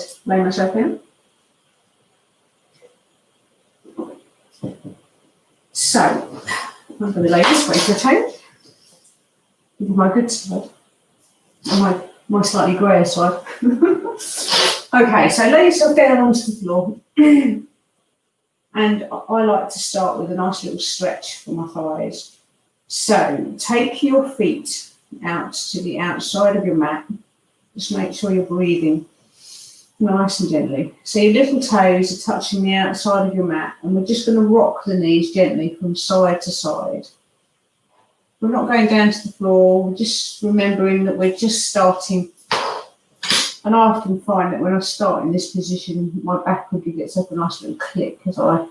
to lay myself down. So, I'm going to lay this way for a change. This is my good side and my slightly greyer side. Okay, so lay yourself down onto the floor. And I like to start with a nice little stretch for my thighs. So take your feet out to the outside of your mat. Just make sure you're breathing nice and gently. So your little toes are touching the outside of your mat, and we're just going to rock the knees gently from side to side. We're not going down to the floor, we're just remembering that we're just starting. And I often find that when I start in this position, my back really gets up a nice little click as I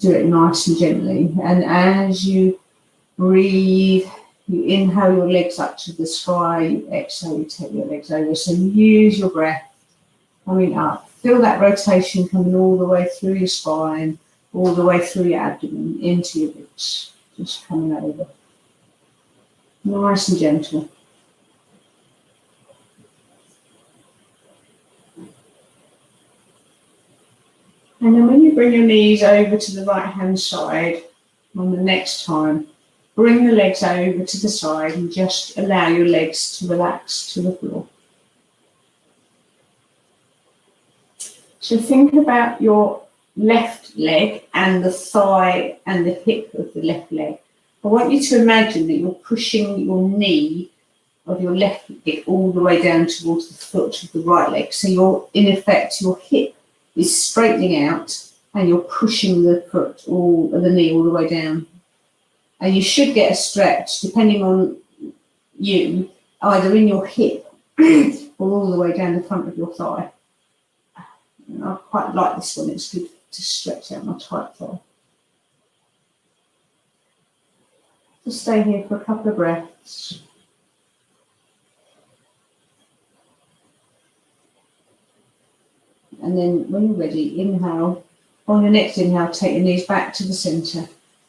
do it nice and gently. And as you breathe, you inhale your legs up to the sky, you exhale, you take your legs over. So use your breath coming up. Feel that rotation coming all the way through your spine, all the way through your abdomen, into your ribs. Just coming over. Nice and gentle. And then when you bring your knees over to the right hand side, on the next time, bring the legs over to the side and just allow your legs to relax to the floor. So think about your left leg and the thigh and the hip of the left leg. I want you to imagine that you're pushing your knee of your left leg all the way down towards the foot of the right leg. So you're, in effect, your hip is straightening out and you're pushing the foot or the knee all the way down. And you should get a stretch, depending on you, either in your hip or all the way down the front of your thigh. And I quite like this one, it's good to stretch out my tight thigh. Just stay here for a couple of breaths. And then when you're ready, inhale. On your next inhale, take your knees back to the centre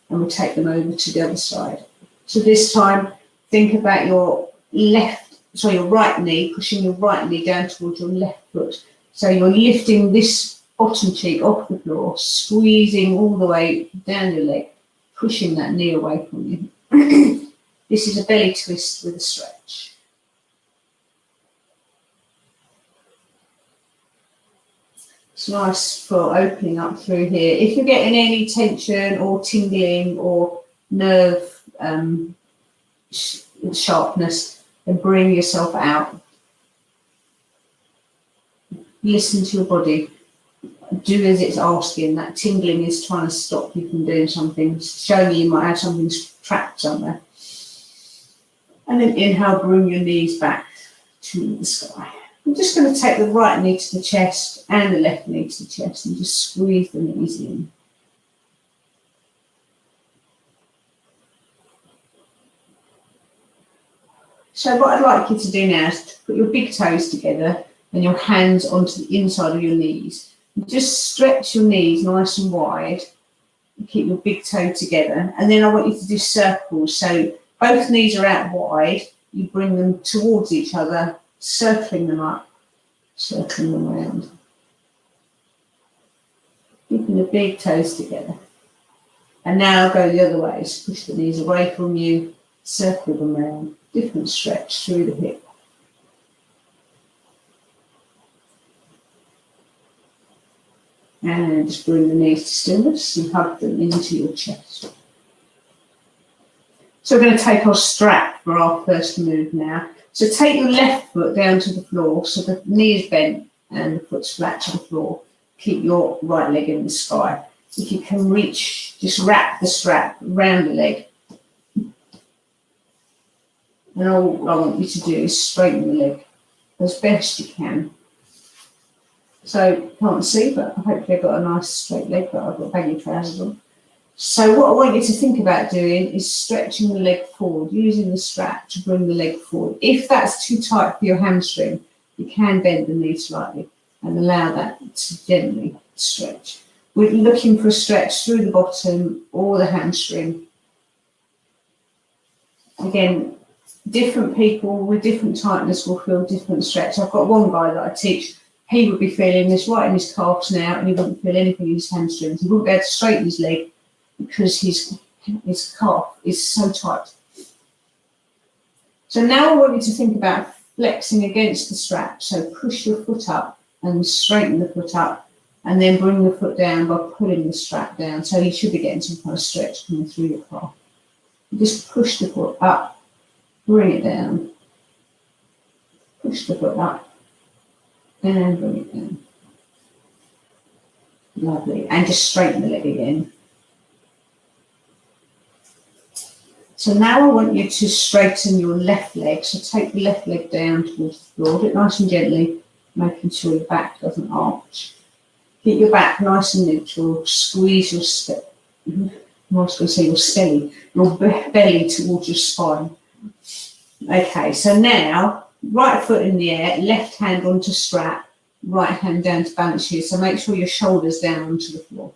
and we'll take them over to the other side. So this time, think about your right knee, pushing your right knee down towards your left foot. So you're lifting this bottom cheek off the floor, squeezing all the way down your leg, pushing that knee away from you. This is a belly twist with a stretch. It's nice for opening up through here. If you're getting any tension or tingling or nerve sharpness, then bring yourself out. Listen to your body. Do as it's asking. That tingling is trying to stop you from doing something, showing you might have something trapped somewhere. And then inhale, bring your knees back to the sky. I'm just going to take the right knee to the chest and the left knee to the chest and just squeeze the knees in. So what I'd like you to do now is to put your big toes together and your hands onto the inside of your knees. And just stretch your knees nice and wide and keep your big toe together. And then I want you to do circles. So both knees are out wide. You bring them towards each other, circling them up, circling them around. Keeping the big toes together. And now go the other way. So push the knees away from you, circle them around. Different stretch through the hip. And just bring the knees to stillness and hug them into your chest. So we're going to take our strap for our first move now. So take your left foot down to the floor so the knee is bent and the foot's flat to the floor. Keep your right leg in the sky. If you can reach, just wrap the strap around the leg. And all I want you to do is straighten the leg as best you can. So, can't see, but hopefully I've got a nice straight leg, but I've got baggy trousers on. So what I want you to think about doing is stretching the leg forward, using the strap to bring the leg forward. If that's too tight for your hamstring, you can bend the knee slightly and allow that to gently stretch. We're looking for a stretch through the bottom or the hamstring. Again, different people with different tightness will feel different stretch. I've got one guy that I teach he would be feeling this right in his calves now, and he wouldn't feel anything in his hamstrings. He wouldn't be able to straighten his leg because his calf is so tight. So now I want you to think about flexing against the strap. So push your foot up and straighten the foot up, and then bring the foot down by pulling the strap down. So you should be getting some kind of stretch coming through your calf. Just push the foot up, bring it down, push the foot up, and bring it down. Lovely. And just straighten the leg again. So now I want you to straighten your left leg. So take the left leg down towards the floor, do it nice and gently, making sure your back doesn't arch. Keep your back nice and neutral, squeeze your your belly towards your spine. Okay, so now, right foot in the air, left hand onto strap, right hand down to balance you. So make sure your shoulders down onto the floor.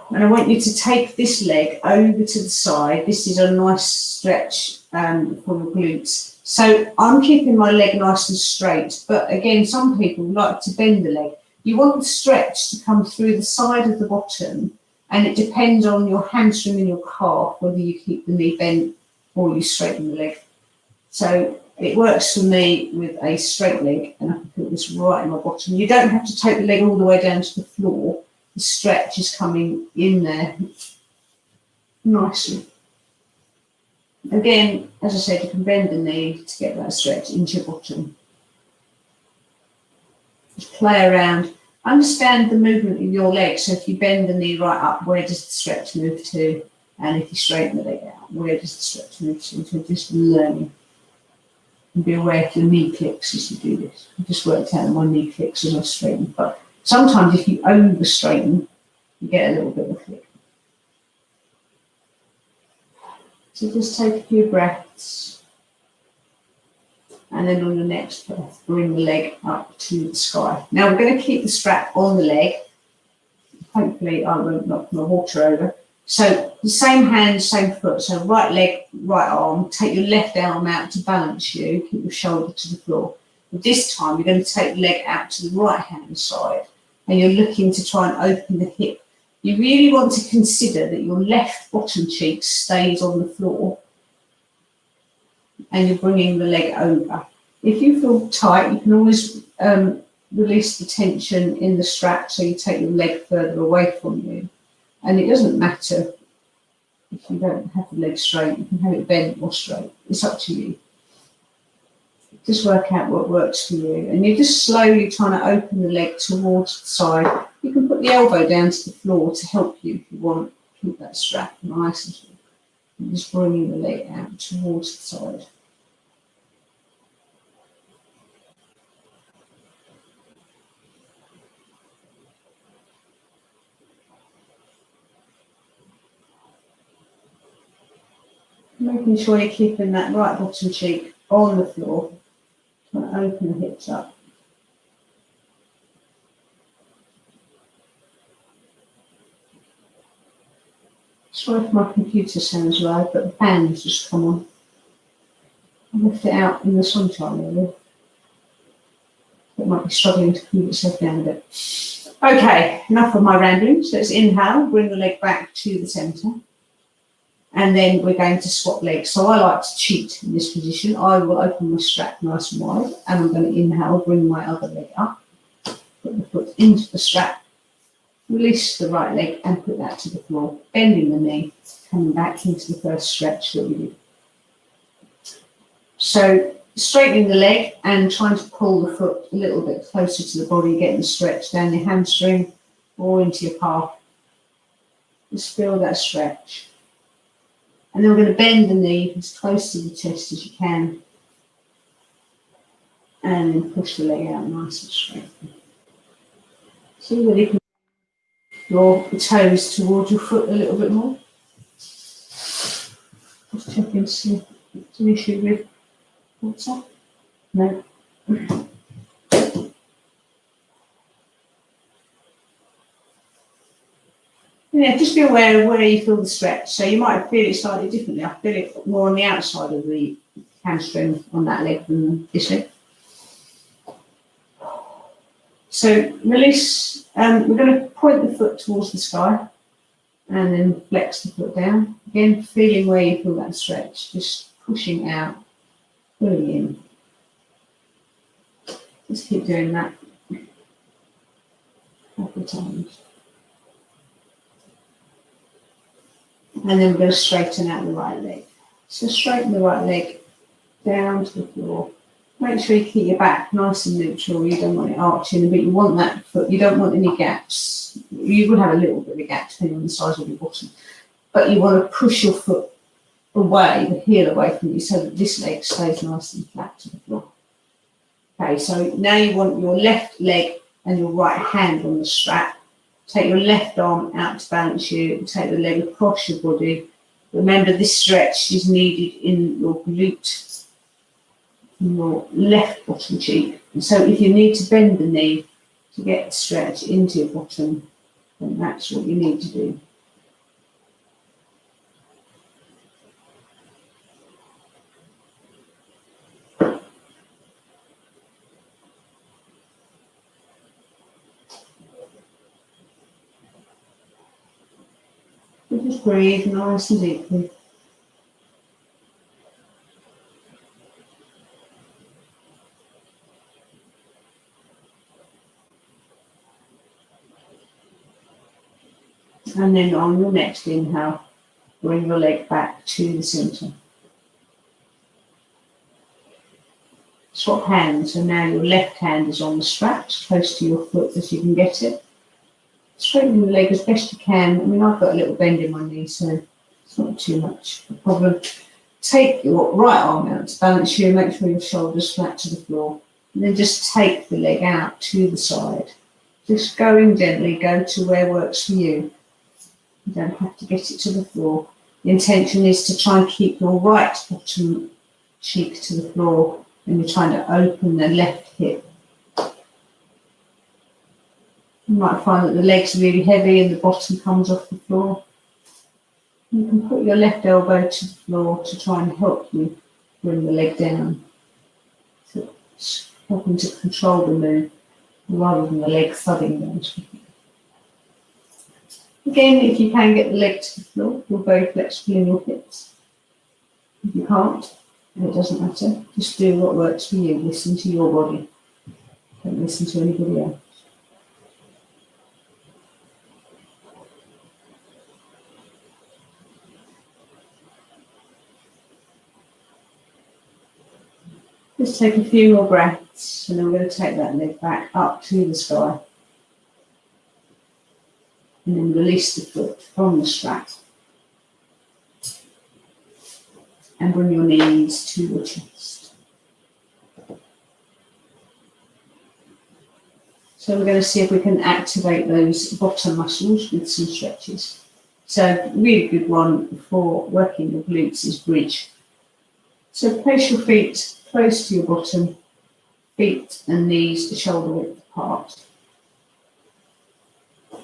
And I want you to take this leg over to the side. This is a nice stretch for your glutes. So I'm keeping my leg nice and straight, but again, some people like to bend the leg. You want the stretch to come through the side of the bottom, and it depends on your hamstring and your calf, whether you keep the knee bent or you straighten the leg. So it works for me with a straight leg, and I can put this right in my bottom. You don't have to take the leg all the way down to the floor. The stretch is coming in there nicely. Again, as I said, you can bend the knee to get that stretch into your bottom. Just play around. Understand the movement of your leg. So if you bend the knee right up, where does the stretch move to? And if you straighten the leg out, where does the stretch move to? So just learning. And be aware if your knee clicks as you do this. I just worked out that my knee clicks as I straighten. But sometimes if you over straighten, you get a little bit of a click. So just take a few breaths, and then on your next breath, bring the leg up to the sky. Now we're going to keep the strap on the leg. Hopefully I won't knock my water over. So the same hand, same foot. So right leg, right arm. Take your left arm out to balance you. Keep your shoulder to the floor. But this time you're going to take the leg out to the right hand side, and you're looking to try and open the hip. You really want to consider that your left bottom cheek stays on the floor, and you're bringing the leg over. If you feel tight, you can always release the tension in the strap, so you take your leg further away from you. And it doesn't matter if you don't have the leg straight, you can have it bent or straight. It's up to you. Just work out what works for you. And you're just slowly trying to open the leg towards the side. You can put the elbow down to the floor to help you if you want. Keep that strap nice and short. And just bringing the leg out towards the side. Making sure you're keeping that right bottom cheek on the floor. Trying to open the hips up. Sorry if my computer sounds loud, but the fan's just come on. I left it out in the sunshine really. It might be struggling to cool itself down a bit. Okay, enough of my ramblings. Let's inhale, bring the leg back to the centre. And then we're going to swap legs. So I like to cheat in this position. I will open my strap nice and wide, and I'm going to inhale, bring my other leg up, put the foot into the strap, release the right leg and put that to the floor, bending the knee, coming back into the first stretch that we did. So straightening the leg and trying to pull the foot a little bit closer to the body, getting the stretch down your hamstring or into your calf. Just feel that stretch. And then we're going to bend the knee as close to the chest as you can. And then push the leg out nice and straight. See whether you can draw the toes towards your foot a little bit more. Just checking to see if it's an issue with what's that? No. Yeah, just be aware of where you feel the stretch. So you might feel it slightly differently. I feel it more on the outside of the hamstring on that leg than this leg. So release, we're going to point the foot towards the sky and then flex the foot down. Again, feeling where you feel that stretch, just pushing out, pulling in. Just keep doing that a couple of times. And then we're going to straighten out the right leg. So straighten the right leg down to the floor. Make sure you keep your back nice and neutral. You don't want it arching, but you want that foot. You don't want any gaps. You will have a little bit of a gap depending on the size of your bottom. But you want to push your foot away, the heel away from you, so that this leg stays nice and flat to the floor. Okay, so now you want your left leg and your right hand on the strap. Take your left arm out to balance you. Take the leg across your body. Remember, this stretch is needed in your glute, in your left bottom cheek. And so if you need to bend the knee to get stretch into your bottom, then that's what you need to do. So just breathe nice and deeply. And then on your next inhale, bring your leg back to the centre. Swap hands, so now your left hand is on the strap, as close to your foot as you can get it. Straighten the leg as best you can. I mean, I've got a little bend in my knee, so it's not too much of a problem. Take your right arm out to balance you, make sure your shoulder's flat to the floor. And then just take the leg out to the side. Just going gently, go to where works for you. You don't have to get it to the floor. The intention is to try and keep your right bottom cheek to the floor when you're trying to open the left hip. You might find that the leg's really heavy and the bottom comes off the floor. You can put your left elbow to the floor to try and help you bring the leg down. So it's helping to control the move rather than the leg thudding down. Again, if you can get the leg to the floor, you're very flexible in your hips. If you can't, it doesn't matter. Just do what works for you. Listen to your body. Don't listen to anybody else. Just take a few more breaths, and then we're going to take that leg back up to the sky. And then release the foot from the strap. And bring your knees to your chest. So we're going to see if we can activate those bottom muscles with some stretches. So a really good one for working the glutes is bridge. So place your feet close to your bottom, feet and knees shoulder width apart.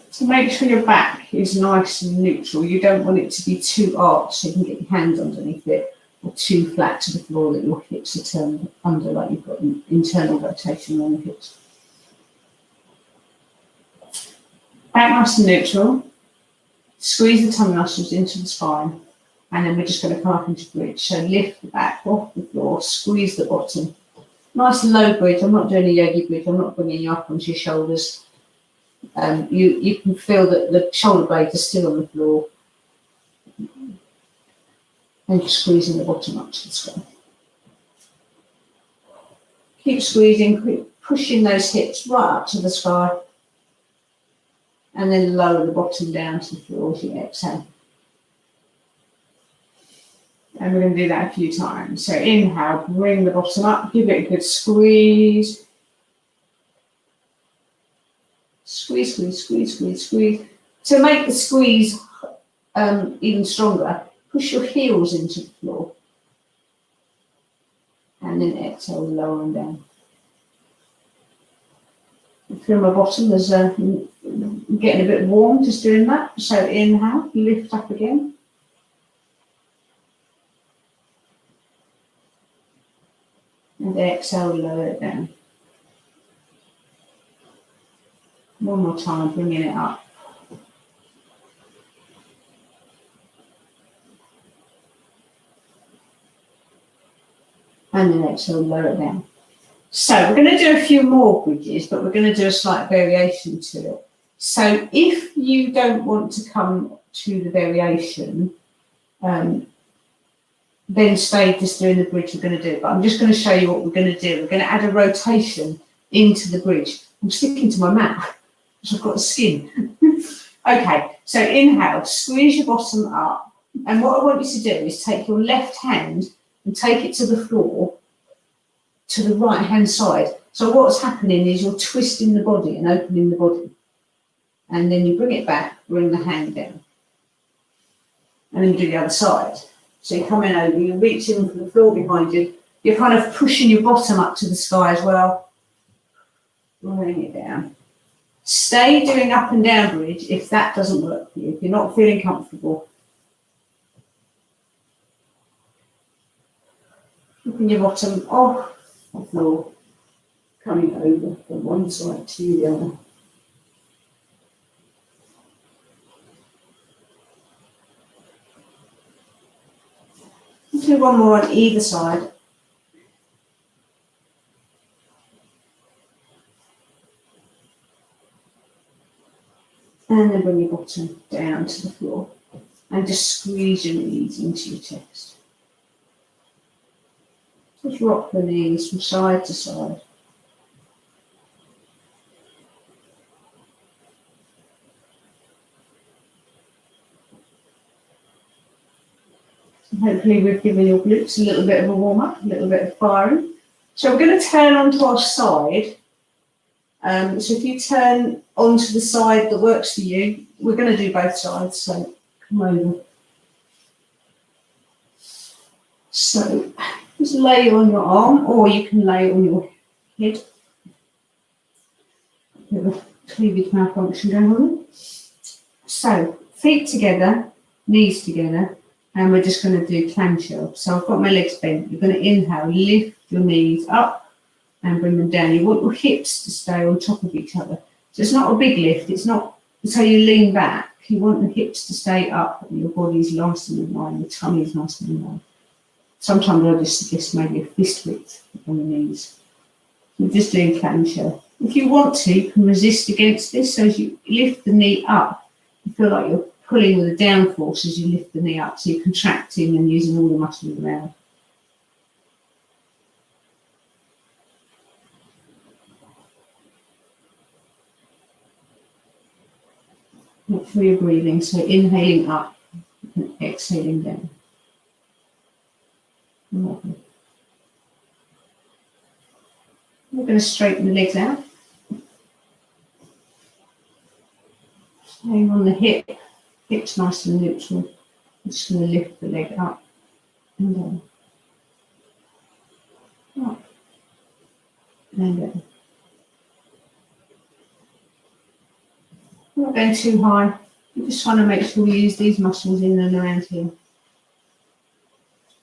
So make sure your back is nice and neutral. You don't want it to be too arched so you can get your hands underneath it, or too flat to the floor that your hips are turned under, like you've got an internal rotation on the hips. Back nice and neutral. Squeeze the tummy muscles into the spine. And then we're just going to come up into bridge. So lift the back off the floor, squeeze the bottom. Nice low bridge. I'm not doing a yogi bridge. I'm not bringing you up onto your shoulders. You can feel that the shoulder blades are still on the floor. And just squeezing the bottom up to the sky. Keep squeezing, keep pushing those hips right up to the sky. And then lower the bottom down to the floor as you exhale. And we're going to do that a few times. So inhale, bring the bottom up, give it a good squeeze. Squeeze, squeeze, squeeze, squeeze, squeeze. To make the squeeze even stronger, push your heels into the floor. And then exhale, lower and down. Feel my bottom, there's getting a bit warm just doing that. So inhale, lift up again. And exhale, lower it down. One more time, bringing it up. And then exhale, lower it down. So we're going to do a few more bridges, but we're going to do a slight variation to it. So if you don't want to come to the variation, then stay just doing the bridge we're going to do. But I'm just going to show you what we're going to do. We're going to add a rotation into the bridge. I'm sticking to my mat because I've got the skin. Okay, so inhale, squeeze your bottom up. And what I want you to do is take your left hand and take it to the floor, to the right-hand side. So what's happening is you're twisting the body and opening the body. And then you bring it back, bring the hand down. And then you do the other side. So you're coming over, you're reaching for the floor behind you. You're kind of pushing your bottom up to the sky as well. Bring it down. Stay doing up and down bridge if that doesn't work for you, if you're not feeling comfortable. Keeping your bottom off the floor, coming over from one side to the other. Do one more on either side. And then bring your bottom down to the floor and just squeeze your knees into your chest. Just rock the knees from side to side. Hopefully we've given your glutes a little bit of a warm up, a little bit of firing. So we're going to turn onto our side. So if you turn onto the side that works for you, we're going to do both sides, so come over. So just lay on your arm, or you can lay on your head. Bit of a cleavage malfunction going on. So feet together, knees together. And we're just going to do clamshell. So I've got my legs bent. You're going to inhale, lift your knees up and bring them down. You want your hips to stay on top of each other. So it's not a big lift. It's not so you lean back. You want the hips to stay up and your body's nice and in line. Your tummy's nice and in line. Sometimes I just suggest maybe a fist width on the knees. We're just doing clamshell. If you want to, you can resist against this. So as you lift the knee up, you feel like you're pulling with a down force as you lift the knee up, so you're contracting and using all the muscles around. Make sure you're breathing, so inhaling up and exhaling down. Lovely. We're going to straighten the legs out. Staying on the hip. Hips nice and neutral. I'm just going to lift the leg up and down. Up and down. Not going too high. We're just trying to make sure we use these muscles in and around here.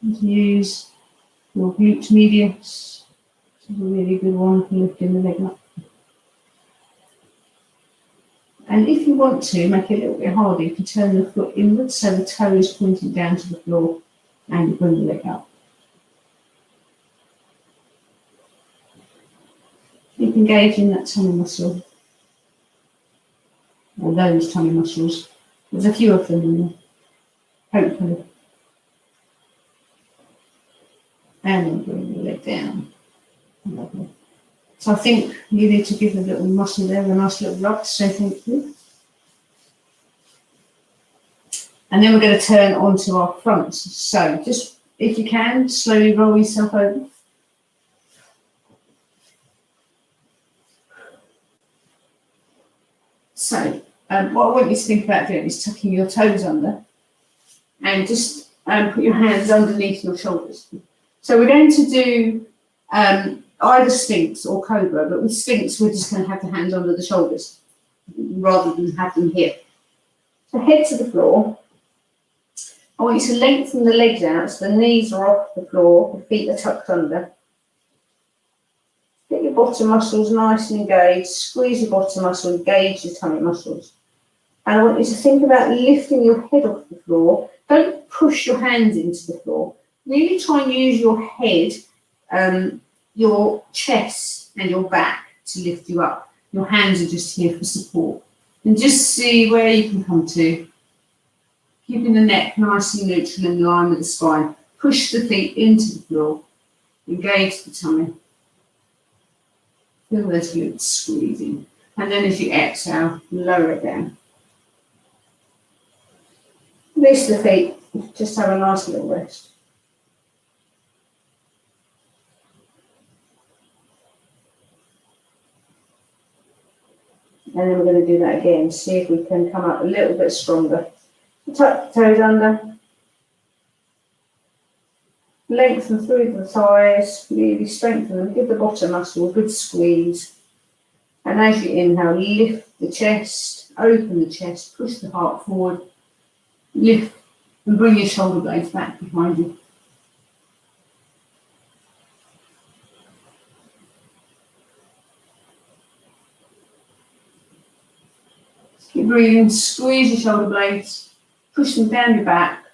And use your glutes medius. This is a really good one for lifting the leg up. And if you want to make it a little bit harder, you can turn the foot inwards so the toe is pointing down to the floor and you bring the leg up. Keep engaging that tummy muscle, or those tummy muscles. There's a few of them in there, hopefully. And then bring the leg down. Lovely. So I think you need to give the little muscle there a nice little rub to say thank you. And then we're going to turn onto our fronts. So just, if you can, slowly roll yourself over. So what I want you to think about doing is tucking your toes under and just put your hands underneath your shoulders. So we're going to do either Sphinx or Cobra, but with Sphinx we're just going to have the hands under the shoulders rather than have them here. So head to the floor. I want you to lengthen the legs out so the knees are off the floor, the feet are tucked under. Get your your bottom muscles nice and engaged. Squeeze your bottom muscle, engage your tummy muscles. And I want you to think about lifting your head off the floor. Don't push your hands into the floor. Really try and use your head, your chest and your back to lift you up. Your hands are just here for support. And just see where you can come to. Keeping the neck nice and neutral in line with the spine. Push the feet into the floor. Engage the tummy. Feel those glutes squeezing. And then as you exhale, lower it down. Release the feet. Just have a nice little rest. And then we're going to do that again. See if we can come up a little bit stronger. Tuck the toes under. Lengthen through the thighs. Really strengthen them. Give the bottom muscle a good squeeze. And as you inhale, lift the chest. Open the chest. Push the heart forward. Lift and bring your shoulder blades back behind you. Keep breathing, squeeze your shoulder blades, push them down your back,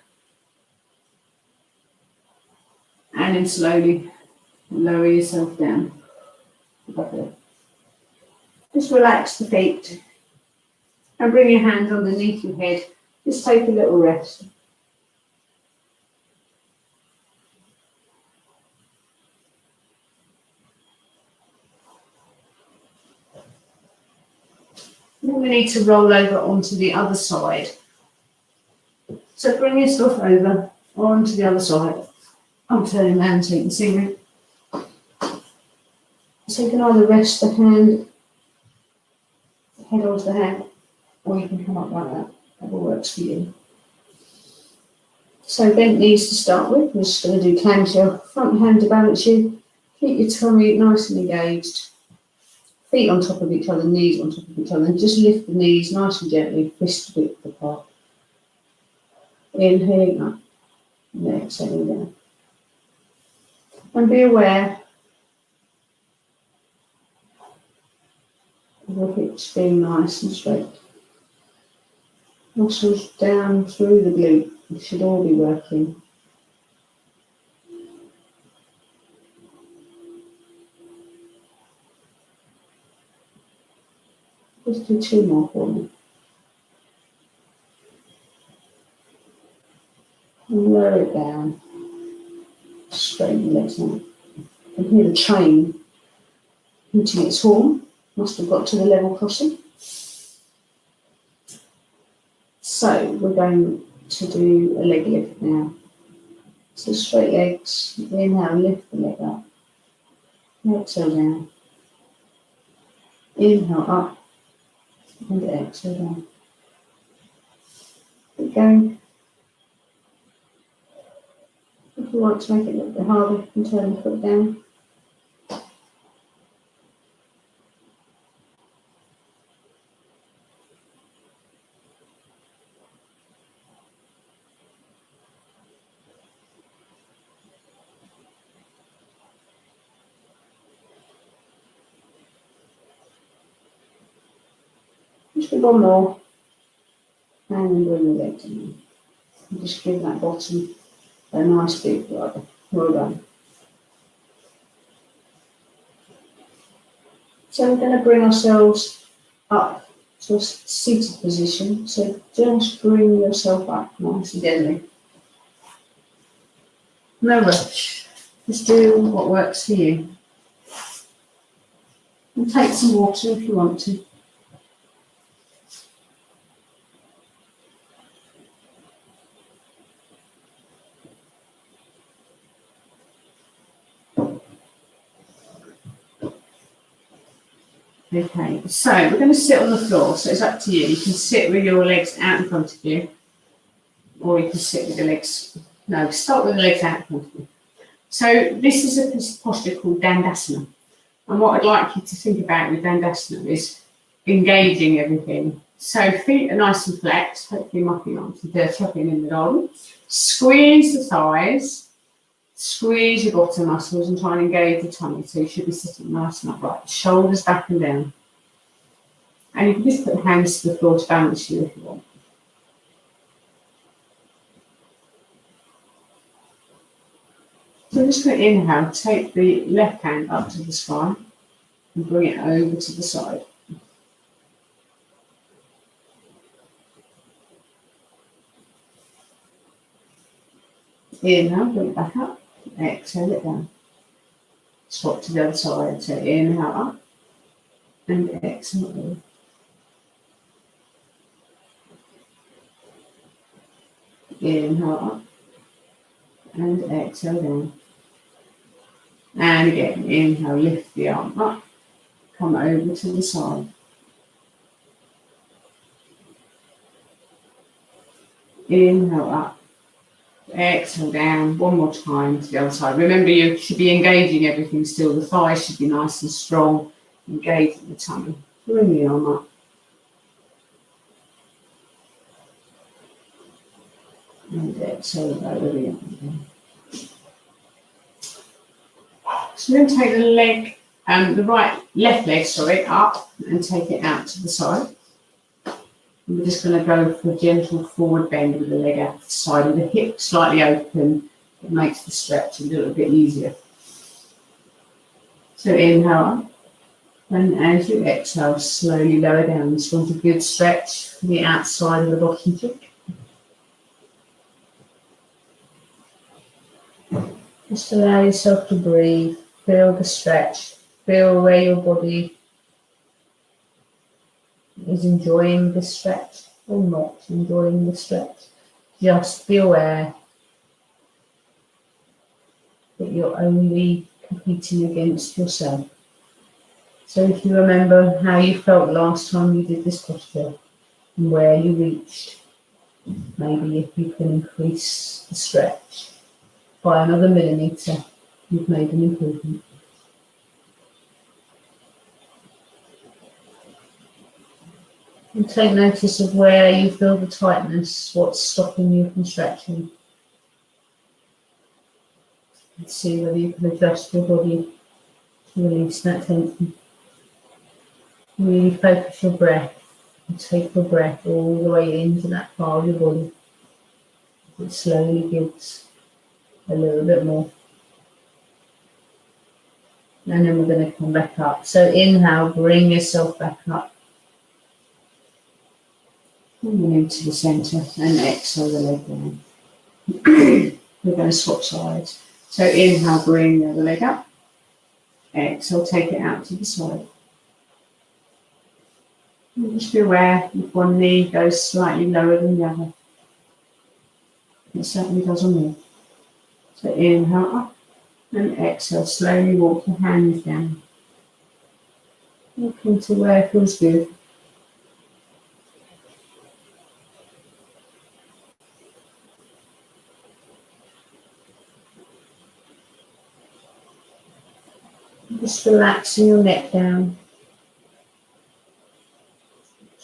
and then slowly lower yourself down. Just relax the feet and bring your hands underneath your head. Just take a little rest. Then we need to roll over onto the other side. So bring yourself over onto the other side. I'm turning around so you can see me. So you can either rest the head onto the hand, or you can come up like that. Whatever works for you. So bent knees to start with. We're just going to do clamshell. Front hand to balance you. Keep your tummy nice and engaged. Feet on top of each other, knees on top of each other, and just lift the knees nice and gently, fist width apart. Inhaling up, and exhaling down. And be aware of your hips being nice and straight. Muscles down through the glute, you should all be working. Just do two more for me. And lower it down. Straighten the legs out. You can hear the train hitting its horn. Must have got to the level crossing. So we're going to do a leg lift now. So straight legs. Inhale, lift the leg up. Exhale down. Inhale up. And exhale down. Keep going. If you want to make it a little bit harder, you can turn the foot down. Just do one more. And then bring the leg down. And just give that bottom a nice big rub. Well done. So we're going to bring ourselves up to a seated position. So just bring yourself up nice and gently. No rush. Just do what works for you. And take some water if you want to. Okay, so we're going to sit on the floor, so it's up to you. You can sit with your legs out in front of you, or you can sit with the legs, no, start with the legs out in front of you. So this is a posture called Dandasana. And what I'd like you to think about with Dandasana is engaging everything. So feet are nice and flexed, hopefully my feet aren't too dirty, I've been in the garden. Squeeze the thighs, Squeeze your bottom muscles and try and engage the tummy, so you should be sitting nice and upright. Shoulders back and down. And you can just put hands to the floor to balance you if you want. So I'm just going to inhale, take the left hand up to the sky and bring it over to the side. Inhale, bring it back up, exhale it down. Swap to the other side, so inhale up and exhale down. Inhale up and exhale down. And again, inhale, lift the arm up, come over to the side. Inhale up, exhale down, one more time to the other side. Remember, you should be engaging everything still. The thighs should be nice and strong, engaging the tummy. Bring the arm up. And exhale over the arm again. So then take the leg, left leg, up and take it out to the side. And we're just going to go for a gentle forward bend with the leg out to the side, with the hip slightly open. It makes the stretch a little bit easier. So inhale up, and as you exhale, slowly lower down. This one's a good stretch for the outside of the bottom cheek. Just allow yourself to breathe, feel the stretch, feel where your body is enjoying the stretch or not enjoying the stretch. Just be aware that you're only competing against yourself. So if you remember how you felt last time you did this posture and where you reached, maybe if you can increase the stretch by another millimetre, you've made an improvement. And take notice of where you feel the tightness, what's stopping you from stretching. And see whether you can adjust your body to release that tension. Really focus your breath and take your breath all the way into that part of your body. It slowly gives a little bit more. And then we're going to come back up. So inhale, bring yourself back up. And then into the centre and exhale the leg down. We're going to swap sides. So inhale, bring the other leg up. Exhale, take it out to the side. And just be aware if one knee goes slightly lower than the other. It certainly does on me. So inhale up and exhale. Slowly walk your hands down. Walking to where it feels good. Just relaxing your neck down.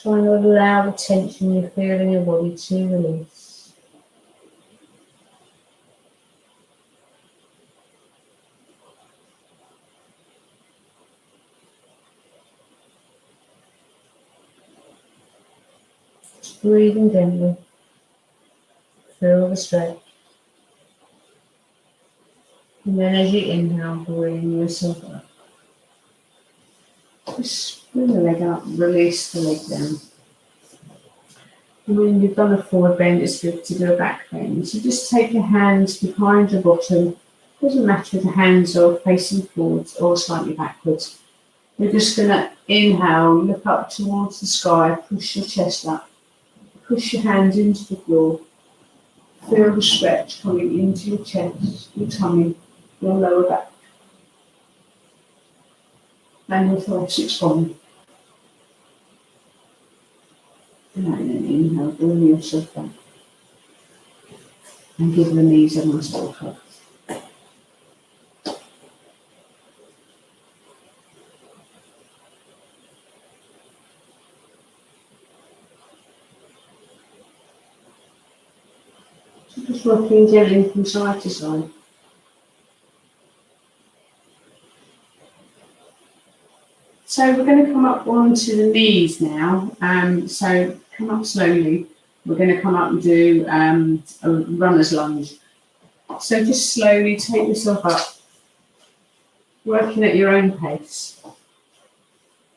Trying to allow the tension you feel in your body to release. Just breathing gently. Feel the stretch. And then as you inhale, bring yourself up. Just bring the leg up, release the leg down. And when you've done a forward bend, it's good to do a back bend. So just take your hands behind your bottom. Doesn't matter if the hands are facing forwards or slightly backwards. You're just going to inhale, look up towards the sky, push your chest up. Push your hands into the floor. Feel the stretch coming into your chest, your tummy, your lower back. And your thoracic spine. And then inhale, bring yourself back. And give the knees a nice little hug. So just rocking gently from side to side. So we're going to come up onto the knees now. So come up slowly. We're going to come up and do a runner's lunge. So just slowly take yourself up, working at your own pace.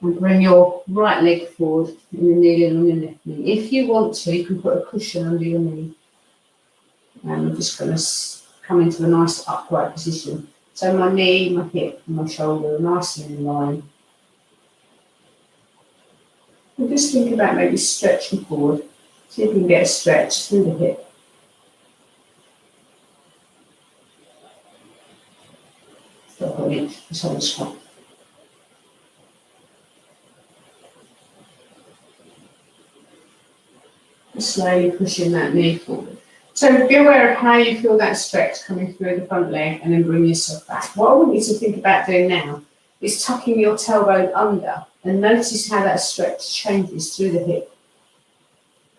And bring your right leg forward and you're kneeling on your left knee. If you want to, you can put a cushion under your knee. And I'm just going to come into a nice upright position. So my knee, my hip, and my shoulder are nice and in line. And just think about maybe stretching forward. See if you can get a stretch through the hip. Stop on it, just hold the squat. Slowly pushing that knee forward. So be aware of how you feel that stretch coming through the front leg and then bring yourself back. What I want you to think about doing now is tucking your tailbone under and notice how that stretch changes through the hip.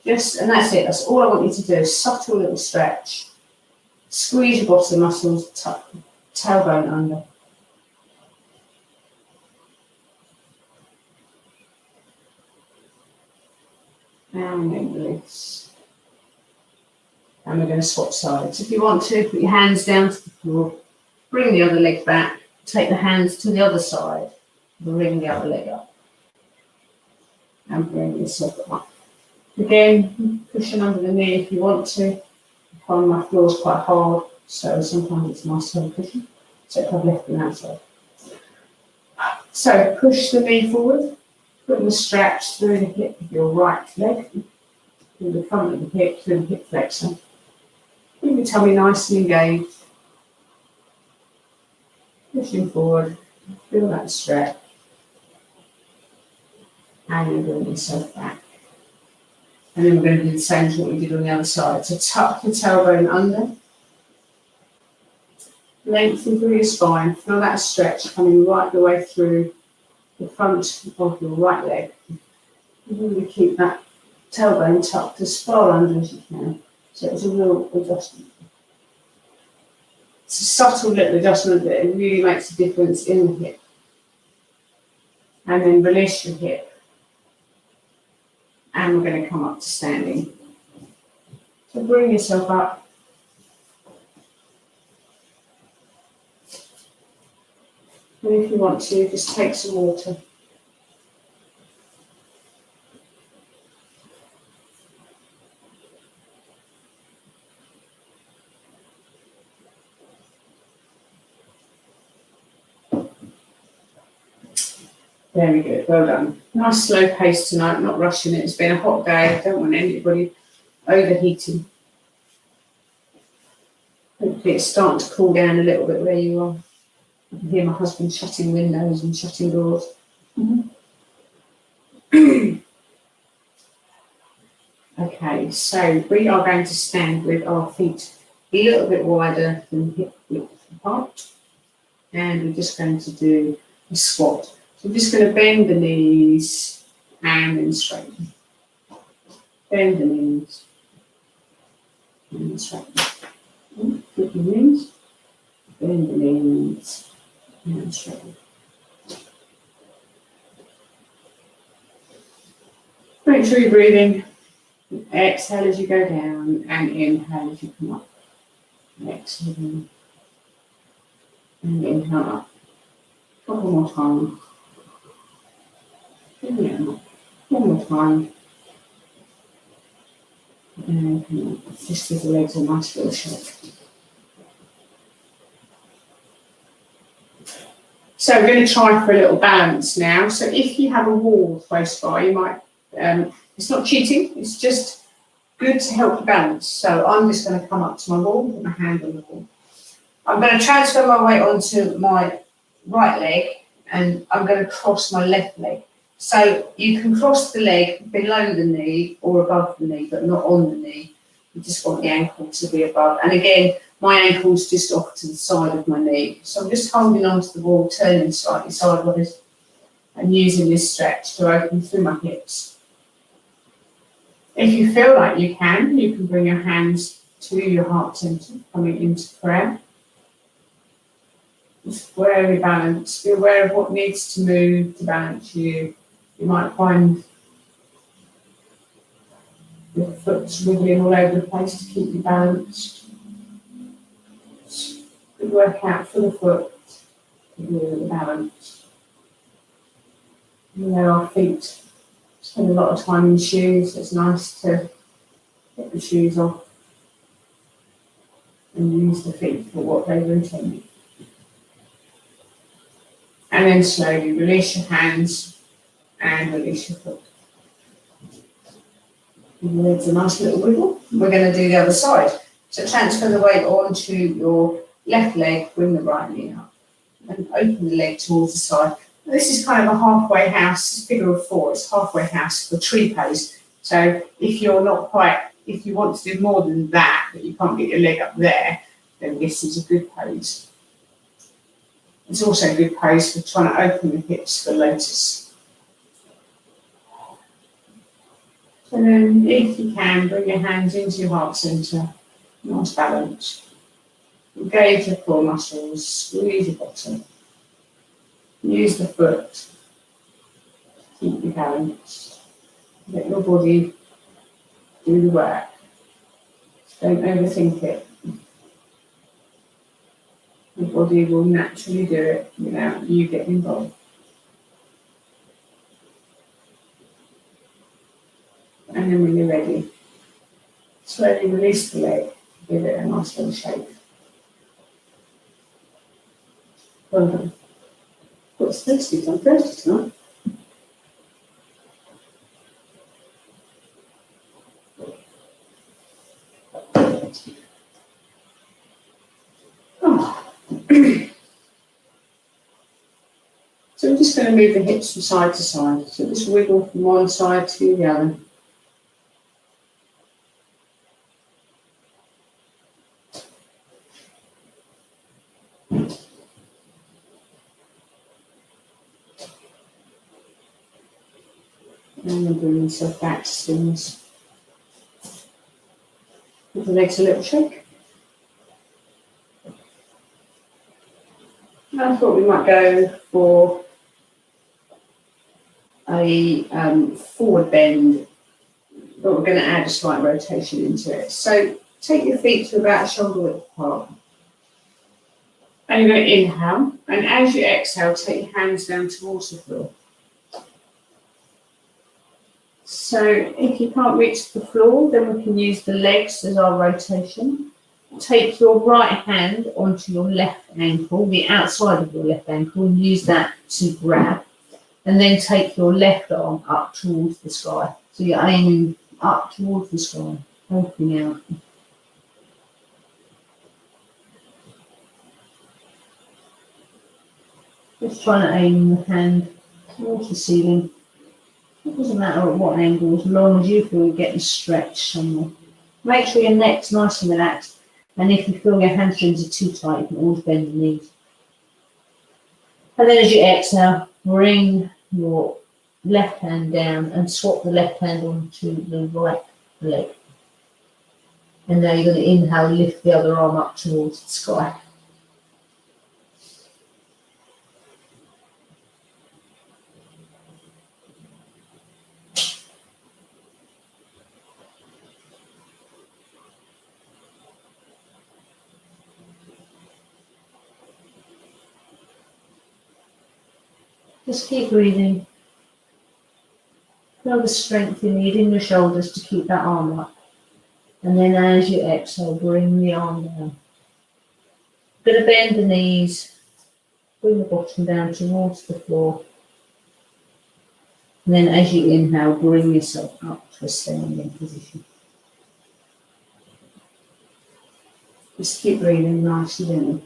And that's it, that's all I want you to do, subtle little stretch. Squeeze your bottom muscles, tuck the tailbone under. And then release. And we're going to swap sides. If you want to, put your hands down to the floor, bring the other leg back, take the hands to the other side, bring the other leg up, and bring yourself up. Again, pushing under the knee if you want to. I find my floor is quite hard, so sometimes it's nice to have a cushion, except I've left them outside. So push the knee forward, put the stretch through the hip of your right leg, through the front of the hip, through the hip flexor. Keep your tummy nice and engaged. Pushing forward, feel that stretch. And then bring yourself back. And then we're going to do the same as what we did on the other side. So tuck the tailbone under. Lengthen through your spine. Feel that stretch coming right the way through the front of your right leg. And really keep that tailbone tucked as far under as you can. So it's a real adjustment. It's a subtle little adjustment, but it really makes a difference in the hip. And then release your hip. And we're going to come up to standing. So bring yourself up. And if you want to, just take some water. Very good, well done. Nice slow pace tonight, not rushing it. It's been a hot day. I don't want anybody overheating. Hopefully it's starting to cool down a little bit where you are. I can hear my husband shutting windows and shutting doors. Okay, so we are going to stand with our feet a little bit wider than hip width apart. And we're just going to do a squat. So I'm just going to bend the knees and then straighten. Bend the knees and then straighten. Flip your knees, bend the knees and straighten. Make sure you're breathing. Exhale as you go down and inhale as you come up. Exhale down and inhale up. Couple more times. Yeah. One more time. And just give the legs a nice little shake. So we're going to try for a little balance now. So if you have a wall close by, you might, it's not cheating, it's just good to help you balance. So I'm just going to come up to my wall, put my hand on the wall. I'm going to transfer my weight onto my right leg and I'm going to cross my left leg. So you can cross the leg below the knee or above the knee, but not on the knee. You just want the ankle to be above. And again, my ankle's just off to the side of my knee. So I'm just holding onto the wall, turning slightly sideways and using this stretch to open through my hips. If you feel like you can bring your hands to your heart center, coming into prayer. Just where you balance, be aware of what needs to move to balance you. You might find your foot's wiggling all over the place to keep you balanced. Good workout for the foot, to keep you balanced. You know, our feet spend a lot of time in shoes. It's nice to get the shoes off and use the feet for what they were intended. And then slowly release your hands and release your foot. Give your legs a nice little wiggle. We're going to do the other side. So transfer the weight onto your left leg, bring the right knee up, and open the leg towards the side. This is kind of a halfway house, it's figure of four, it's halfway house for tree pose. So if you're not quite, if you want to do more than that, but you can't get your leg up there, then this is a good pose. It's also a good pose for trying to open the hips for lotus. And then if you can, bring your hands into your heart centre, nice balance. Engage your core muscles, squeeze your bottom. Use the foot to keep you balanced. Let your body do the work. Don't overthink it. Your body will naturally do it without you getting involved. And then when you're ready, slowly release the leg, give it a nice little shake. Well done. What's thirsty? I'm thirsty tonight. Oh. So we're just going to move the hips from side to side. So just wiggle from one side to the other. And then bring yourself back to stillness. Give the legs a little shake. I thought we might go for a forward bend, but we're going to add a slight rotation into it. So take your feet to about shoulder width apart. And you're going to inhale, and as you exhale, take your hands down towards the floor. So if you can't reach the floor, then we can use the legs as our rotation. Take your right hand onto your left ankle, the outside of your left ankle, and use that to grab. And then take your left arm up towards the sky. So you're aiming up towards the sky, opening out. Just trying to aim the hand towards the ceiling. It doesn't matter at what angle, as long as you feel you're getting stretched somewhere. Make sure your neck's nice and relaxed. And if you feel your hamstrings are too tight, you can always bend the knees. And then as you exhale, bring your left hand down and swap the left hand onto the right leg. And now you're going to inhale, lift the other arm up towards the sky. Just keep breathing. Feel the strength you need in your shoulders to keep that arm up. And then as you exhale, bring the arm down. Going to bend the knees, bring the bottom down towards the floor. And then as you inhale, bring yourself up to a standing position. Just keep breathing nice and gently.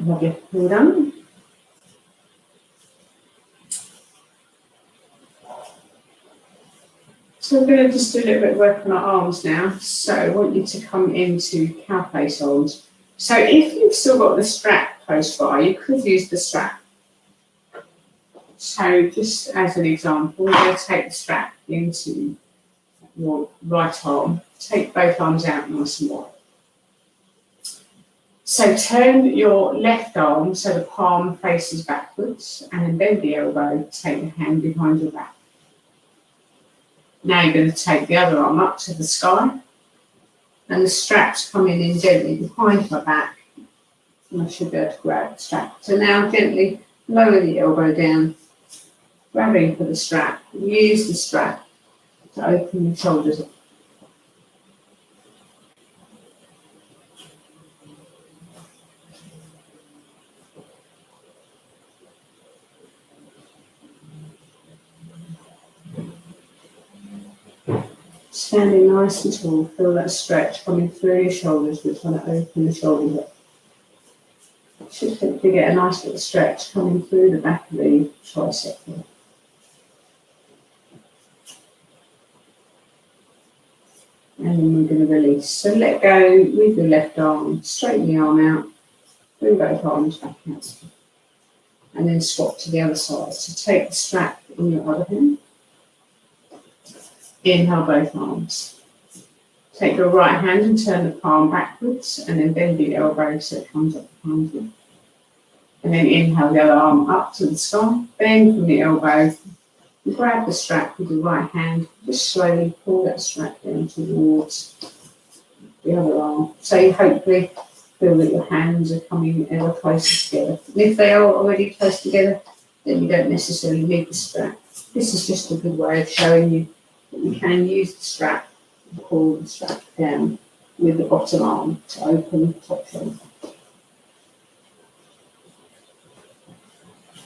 Lovely. Well done. So we're going to just do a little bit of work on our arms now. So I want you to come into cow face arms. So if you've still got the strap close by, you could use the strap. So just as an example, we're going to take the strap into your right arm. Take both arms out nice and wide. So turn your left arm so the palm faces backwards, and then bend the elbow, take the hand behind your back. Now you're going to take the other arm up to the sky, and the straps coming in gently behind my back, and I should be able to grab the strap. So now gently lower the elbow down, grabbing for the strap. Use the strap to open your shoulders up. Standing nice and tall, feel that stretch coming through your shoulders. We're trying to open the shoulders up. Should hopefully get a nice little stretch coming through the back of the tricep here. And then we're going to release. So let go with your left arm, straighten the arm out, bring both arms back out. And then swap to the other side. So take the strap in your other hand. Inhale both arms. Take your right hand and turn the palm backwards, and then bend the elbow so it comes up behind you. And then inhale the other arm up to the sky, bend from the elbow, and grab the strap with the right hand. Just slowly pull that strap down towards the other arm. So you hopefully feel that your hands are coming ever closer together. And if they are already close together, then you don't necessarily need the strap. This is just a good way of showing you that you can use the strap and pull the strap down with the bottom arm to open the top shoulder.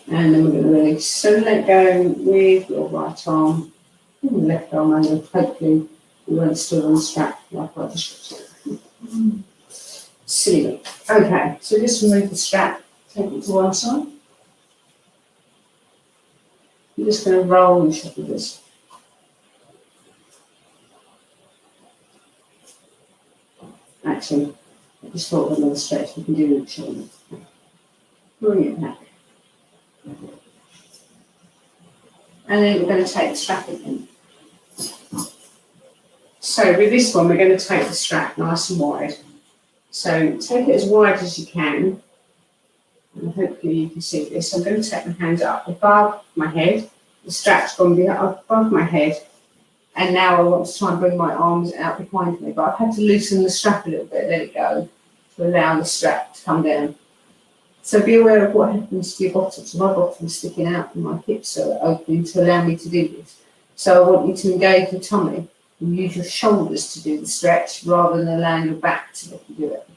And then we're going to release. So let go with your right arm and the left arm over. Hopefully you won't still unstrap like I just silly. Okay, so just remove the strap, take it to one side. You're just going to roll your shoulders. Actually, I just thought of another stretch we can do with the shoulders. Bring it back. And then we're going to take the strap again. So with this one, we're going to take the strap nice and wide. So take it as wide as you can. And hopefully you can see this. I'm going to take my hands up above my head. The strap's going to be up above my head. And now I want to try and bring my arms out behind me. But I've had to loosen the strap a little bit, let it go, to allow the strap to come down. So be aware of what happens to your bottom. So my bottom's sticking out and my hips are opening to allow me to do this. So I want you to engage your tummy and use your shoulders to do the stretch rather than allowing your back to let you do it.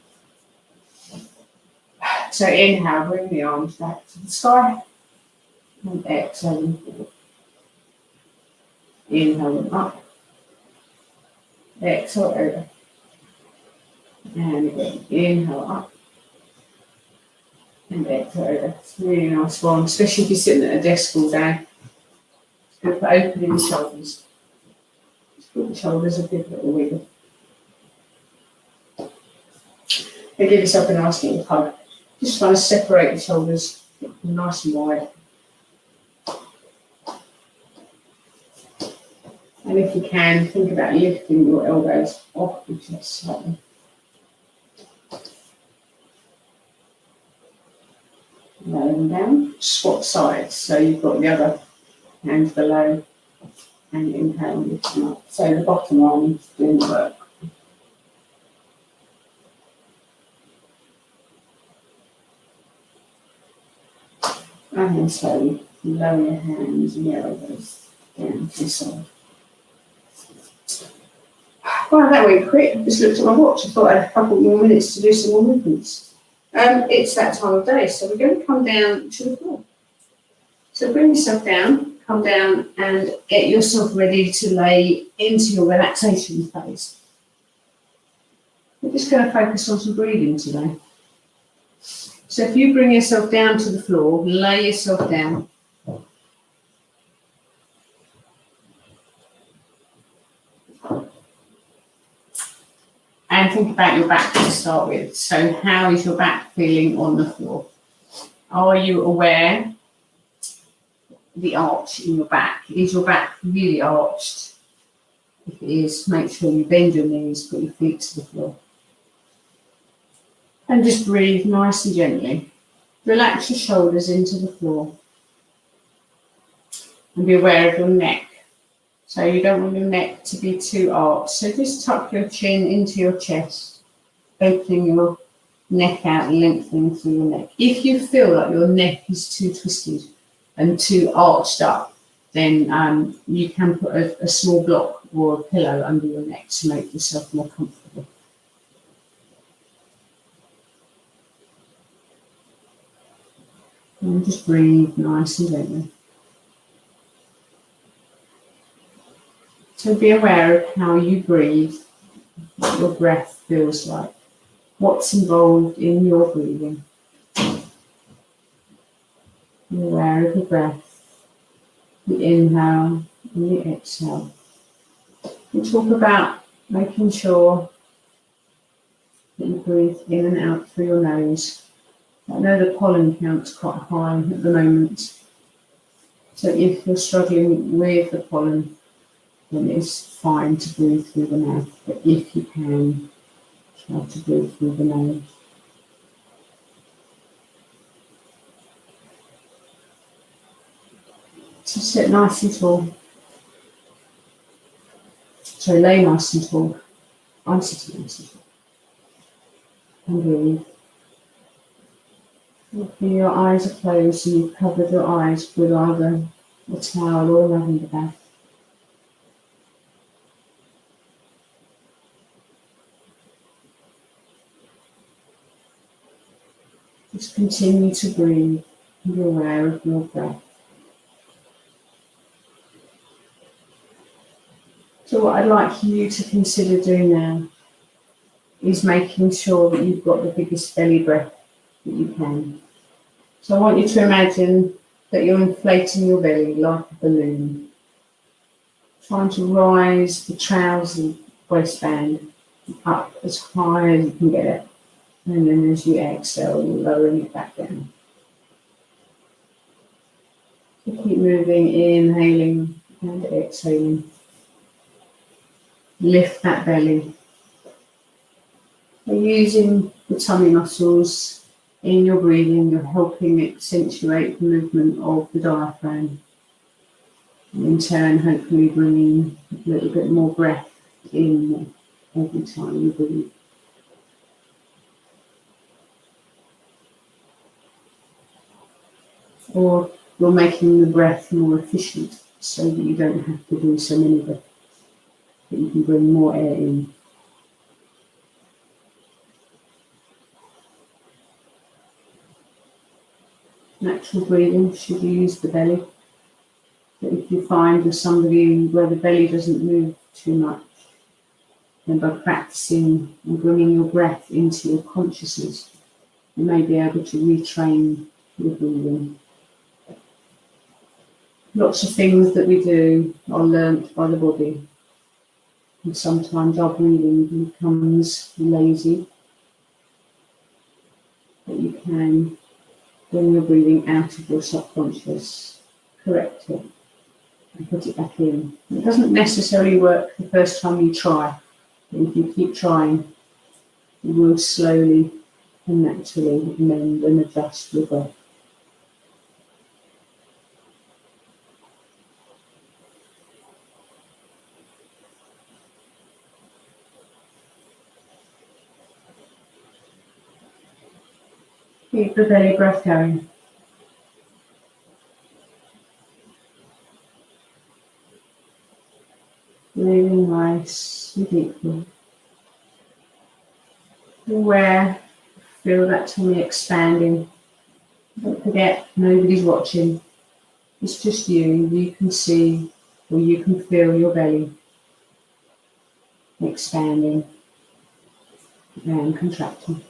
So inhale, bring the arms back to the sky. And exhale them forward. Inhale them up. Exhale over. And again, inhale up. And exhale over. It's a really nice one, especially if you're sitting at a desk all day. It's good for opening the shoulders. Just give the shoulders a good little wiggle. And give yourself a nice little hug. Just trying to separate the shoulders nice and wide. And if you can, think about lifting your elbows off your chest slightly. Lower them down, swap sides. So you've got the other hand below and inhale and lift them up. So the bottom arm is doing the work. And then slowly lower your hands and your elbows down to the side. Well, that went quick. I just looked at my watch. I thought I had a couple more minutes to do some more movements. It's that time of day, so we're going to come down to the floor. So bring yourself down, come down and get yourself ready to lay into your relaxation phase. We're just going to focus on some breathing today. So if you bring yourself down to the floor, lay yourself down. And think about your back to start with. So how is your back feeling on the floor? Are you aware the arch in your back? Is your back really arched? If it is, make sure you bend your knees, put your feet to the floor. And just breathe nice and gently. Relax your shoulders into the floor. And be aware of your neck. So you don't want your neck to be too arched. So just tuck your chin into your chest, opening your neck out and lengthening through your neck. If you feel like your neck is too twisted and too arched up, then you can put a small block or a pillow under your neck to make yourself more comfortable. And just breathe nice and gently. So be aware of how you breathe, what your breath feels like, what's involved in your breathing. Be aware of the breath, the inhale and the exhale. We talk about making sure that you breathe in and out through your nose. I know the pollen count's quite high at the moment, so if you're struggling with the pollen, then it's fine to breathe through the mouth, but if you can, try to breathe through the nose. So sit nice and tall. So lay nice and tall. I'm sitting nice and tall. And breathe. If your eyes are closed and you've covered your eyes with either a towel or a lavender bath. Just continue to breathe and be aware of your breath. So what I'd like you to consider doing now is making sure that you've got the biggest belly breath that you can. So I want you to imagine that you're inflating your belly like a balloon, trying to rise the trouser waistband up as high as you can get it. And then as you exhale, you're lowering it back down. So keep moving, inhaling and exhaling. Lift that belly. By using the tummy muscles in your breathing, you're helping accentuate the movement of the diaphragm. And in turn, hopefully bringing a little bit more breath in every time you breathe. Or you're making the breath more efficient so that you don't have to do so many breaths, that you can bring more air in. Natural breathing should use the belly. But if you find with somebody where the belly doesn't move too much, then by practicing and bringing your breath into your consciousness, you may be able to retrain your breathing. Lots of things that we do are learnt by the body, and sometimes our breathing becomes lazy, but you can bring your breathing out of your subconscious, correct it, and put it back in. It doesn't necessarily work the first time you try, but if you keep trying, you will slowly and naturally amend and adjust your breath. Keep the belly breath going. Breathing nice and deeply. Aware, feel that tummy expanding. Don't forget, nobody's watching. It's just you. You can see or you can feel your belly expanding and contracting.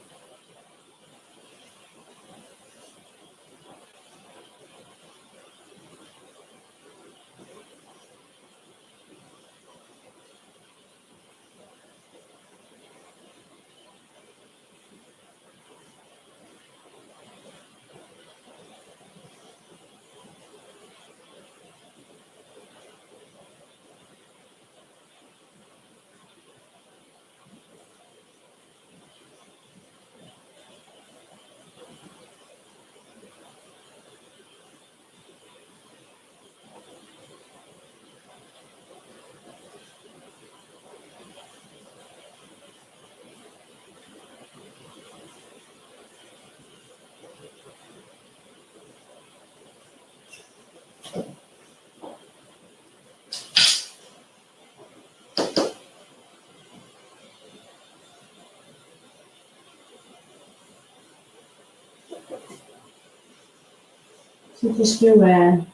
So just be aware,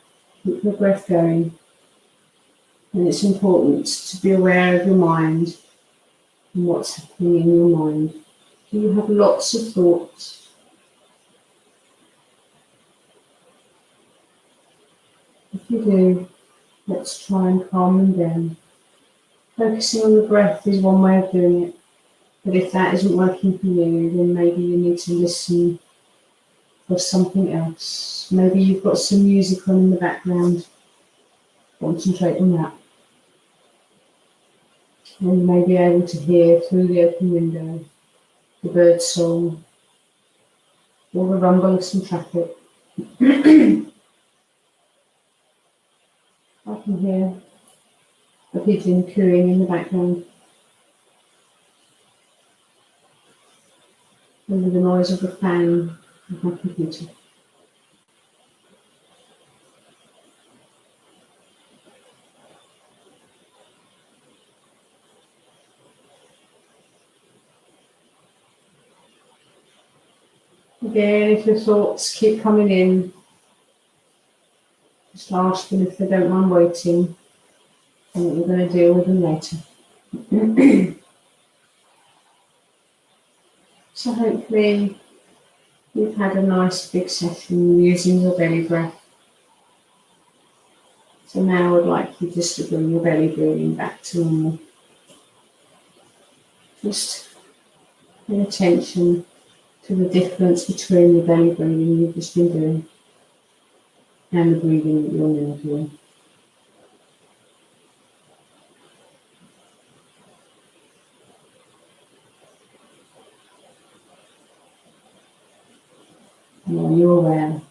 keep your breath going. And it's important to be aware of your mind and what's happening in your mind. Do you have lots of thoughts? If you do, let's try and calm them down. Focusing on the breath is one way of doing it, but if that isn't working for you, then maybe you need to listen for something else. Maybe you've got some music on in the background. Concentrate on that. And you may be able to hear through the open window the bird song or the rumble of some traffic. I can hear a pigeon cooing in the background. Under the noise of the fan of my computer. Again, if your thoughts keep coming in, just ask them if they don't mind waiting and that you're going to deal with them later. So hopefully you've had a nice big session using your belly breath. So now I'd like you just to bring your belly breathing back to normal. Just pay attention to the difference between the belly breathing you've just been doing and the breathing that you're now doing. And while you're aware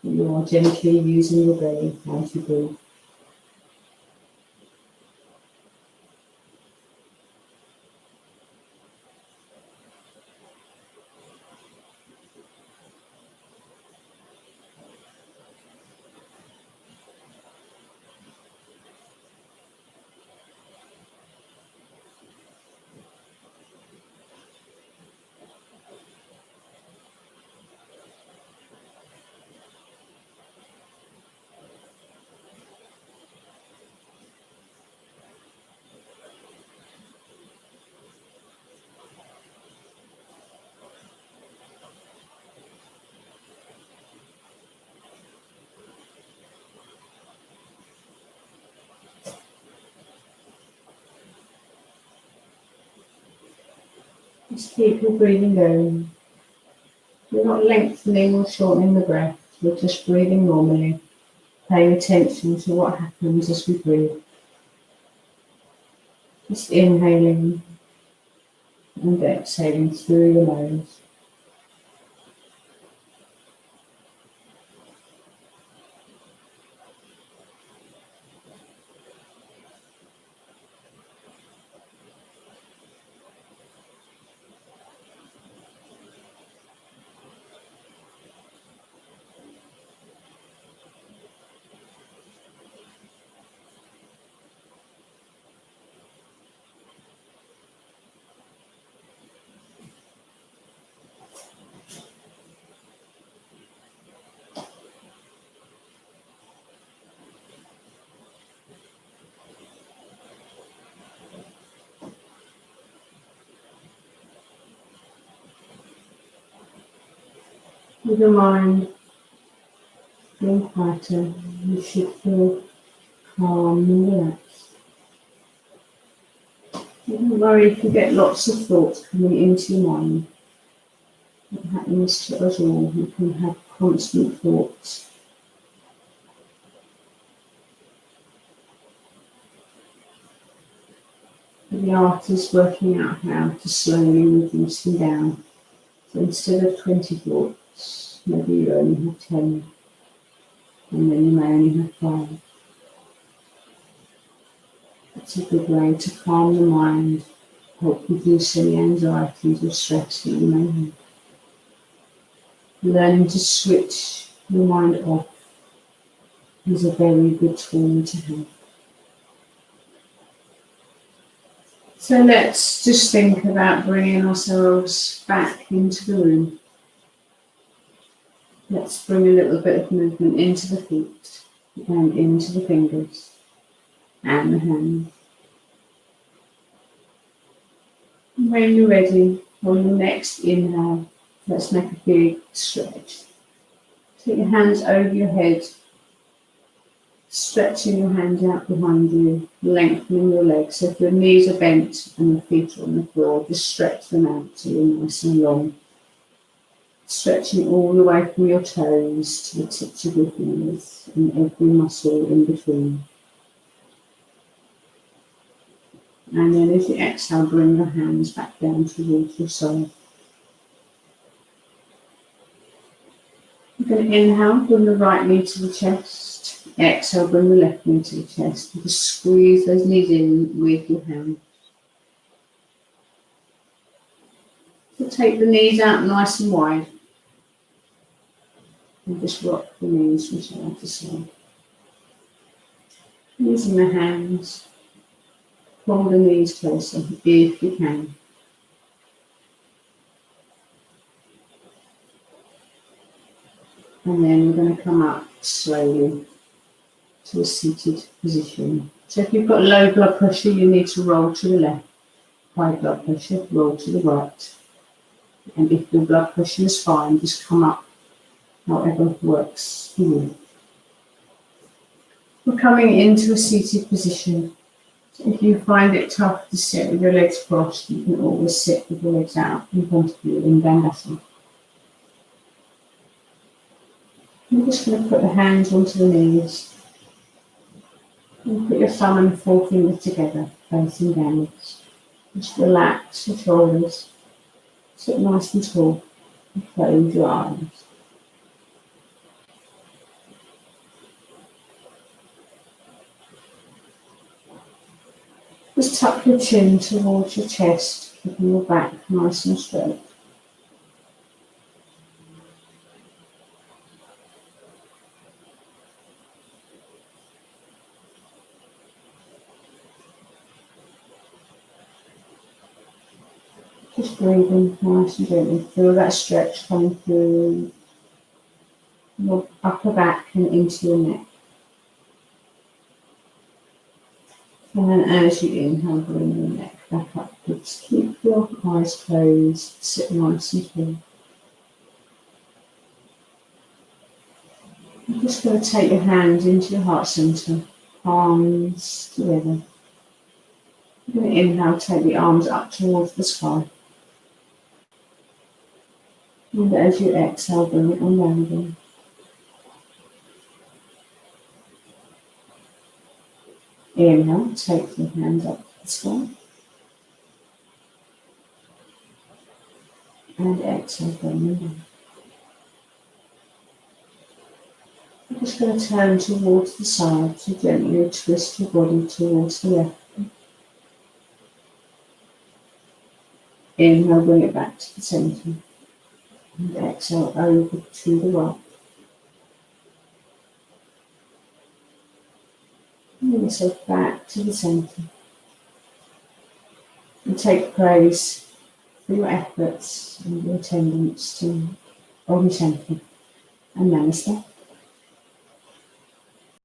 that you are gently using your belly as you breathe. Just keep your breathing going. You're not lengthening or shortening the breath. You're just breathing normally, paying attention to what happens as we breathe. Just inhaling and exhaling through your nose. With your mind being quieter, you should feel calm and relaxed. Don't worry if you get lots of thoughts coming into your mind. It happens to us all. You can have constant thoughts. But the art is working out how to slowly reduce them down. So instead of 20 thoughts, maybe you only have 10, and then you may only have 5. That's a good way to calm the mind, help reduce any anxieties or stress that you may have. Learning to switch your mind off is a very good tool to have. So let's just think about bringing ourselves back into the room. Let's bring a little bit of movement into the feet and into the fingers and the hands. When you're ready, on the next inhale, let's make a big stretch. Take your hands over your head, stretching your hands out behind you, lengthening your legs. So if your knees are bent and your feet are on the floor, just stretch them out so you're nice and long. Stretching all the way from your toes to the tips of your fingers and every muscle in between. And then as you exhale, bring your hands back down towards your side. You're going to inhale, bring the right knee to the chest. Exhale, bring the left knee to the chest. And just squeeze those knees in with your hand. So take the knees out nice and wide. And just rock the knees from side to side. Using the hands, pull the knees closer if you can. And then we're going to come up slowly to a seated position. So if you've got low blood pressure, you need to roll to the left. High blood pressure, roll to the right. And if your blood pressure is fine, just come up however works for you. We're coming into a seated position. So if you find it tough to sit with your legs crossed, you can always sit with your legs out in front of you in Dandasana. I'm just going to put the hands onto the knees and put your thumb and forefinger together, facing downwards. Just relax your shoulders, sit nice and tall, and close your eyes. Just tuck your chin towards your chest, keeping your back nice and straight. Just breathing nice and gently. Feel that stretch coming through your upper back and into your neck. And then as you inhale, bring your neck back upwards. Keep your eyes closed, sit nice and tall. I'm just going to take your hands into your heart centre, palms together. You're going to inhale, take the arms up towards the sky. And as you exhale, bring it on down again. Inhale, take your hands up to the sky. And exhale, bring them down. I'm just going to turn towards the side to gently twist your body towards the left. Inhale, bring it back to the centre. And exhale over to the right. Bring yourself back to the centre. And take praise for your efforts and your attendance to Om Shanti and Namaste.